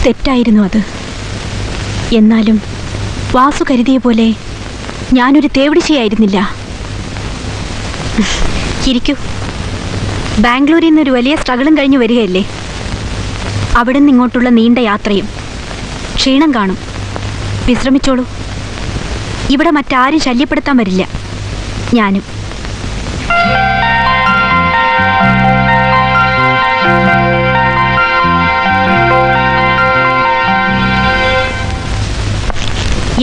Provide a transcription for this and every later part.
തെറ്റായിരുന്നു അത്. എന്നാലും വാസു കരുതിയ പോലെ ഞാനൊരു തേവിടിശയായിരുന്നില്ല. ഇരിക്കൂ. ബാംഗ്ലൂരിൽ നിന്നൊരു വലിയ സ്ട്രഗിളും കഴിഞ്ഞ് വരികയല്ലേ. അവിടെ നിന്ന് ഇങ്ങോട്ടുള്ള നീണ്ട യാത്രയും. ക്ഷീണം കാണും, വിശ്രമിച്ചോളൂ. ഇവിടെ മറ്റാരും ശല്യപ്പെടുത്താൻ വരില്ല. ഞാനും.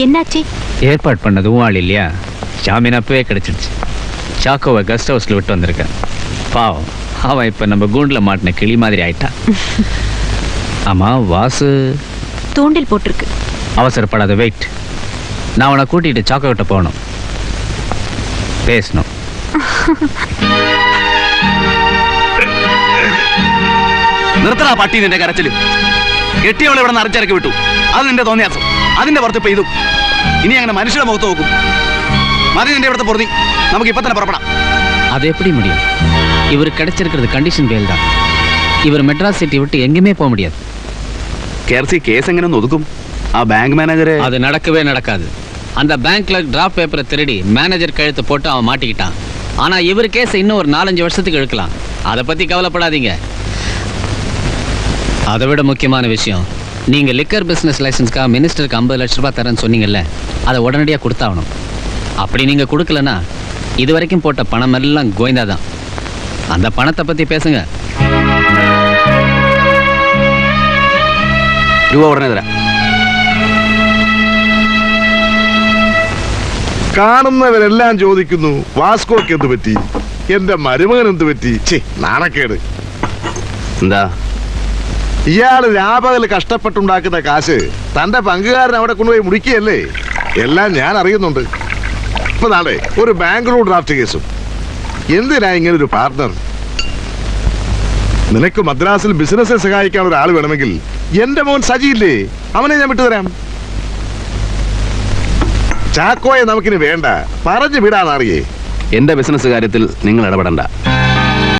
என்னாச்சு? ஏற்பாடு பண்ணதும் ஆள் இல்லையா? ஜாமீன் அப்பவே கிடைச்சிடுச்சு. சாக்கோவை கெஸ்ட் ஹவுஸ்ல விட்டு வந்திருக்கேன். பாவம், அவன் இப்ப நம்ம கூண்டில் மாட்டின கிளி மாதிரி ஆயிட்டான். ஆமா, வாசு தூண்டில் போட்டிருக்கு. அவசரப்படாத, வெயிட். நான் அவனை கூட்டிட்டு சாக்கோ கிட்ட போகணும், பேசணும். നിർത്തടാ പട്ടി നിന്റെ കരച്ചില്. കെട്ടിയവളെ ഇവിടെ നിന്ന് അരച്ചിറക്കി വിട്ടു. അത് നിന്റെ തോന്നിയാസം. അതിന്റെ പുറത്ത് പെയ്തു. ഇനി അങ്ങനെ മനുഷ്യരുടെ മുഖത്ത് നോക്കും. മതി നിന്റെ ഇവിടുത്തെ പൊറുതി. നമുക്ക് ഇപ്പൊ തന്നെ പുറപ്പെടാം. அது எப்படி முடியும்? இவர் கிடைச்சிருக்கிறது கண்டிஷன் பேல் தான். இவர் மெட்ராஸ் சிட்டி விட்டு எங்கேயுமே போக முடியாது. കേർസി കേസ് എങ്ങനെ ഒതുക്കും? ആ ബാങ്ക് മാനേജരെ அது நடக்கவே நடக்காது. அந்த பேங்க்ல டிராப் பேப்பரை திருடி மேனேஜர் கழுத்து போட்டு அவன் மாட்டிக்கிட்டான். ஆனா இவர் கேஸ் இன்னும் ஒரு 4-5 வருஷத்துக்கு இழுக்கலாம். அதை பத்தி கவலைப்படாதீங்க. அதை விட முக்கியமான விஷயம், நீங்க லிக்கர் பிசினஸ் லைசன்ஸ்க்காக மினிஸ்டருக்கு 50 லட்சம் ரூபாய் தரேன்னு சொன்னீங்கல்ல, அதை உடனடியாக கொடுத்தாகணும். அப்படி நீங்க கொடுக்கலன்னா இது வரைக்கும் போட்ட பணம் எல்லாம் கோயந்தா தான். அந்த பணத்தை பத்தி பேசுங்க. രൂപ ഉടനെ തരാം. കാണുന്നവരെല്ലാം ചോദിക്കുന്നു, വാസ്കോക്ക് എന്ത് പറ്റി, എന്റെ മരുമകൻ എന്ത് പറ്റി? നാണക്കേട്. എന്താ? ഇയാള് രാപകൽ കഷ്ടപ്പെട്ടുണ്ടാക്കുന്ന കാശ് തന്റെ പങ്കുകാരൻ അവിടെ കൊണ്ടുപോയി മുടിക്കുകയല്ലേ? എല്ലാം ഞാൻ അറിയുന്നുണ്ട്. ഇപ്പൊ നാളെ ഒരു ബാംഗ്ലൂർ ഡ്രാഫ്റ്റ് കേസും. എന്തിനാ ഇങ്ങനെ ഒരു പാർട്ണർ? നിനക്ക് മദ്രാസിൽ ബിസിനസ്സിൽ സഹായിക്കാൻ ഒരാൾ വേണമെങ്കിൽ എന്റെ മോൻ സജിയില്ലേ, അവനെ ഞാൻ വിട്ടുതരാം. ചാക്കോയെ നമുക്കിന് വേണ്ട, പറഞ്ഞു വിടാൻ അറിയേ. എന്റെ ബിസിനസ് കാര്യത്തിൽ നിങ്ങൾ ഇടപെടണ്ട.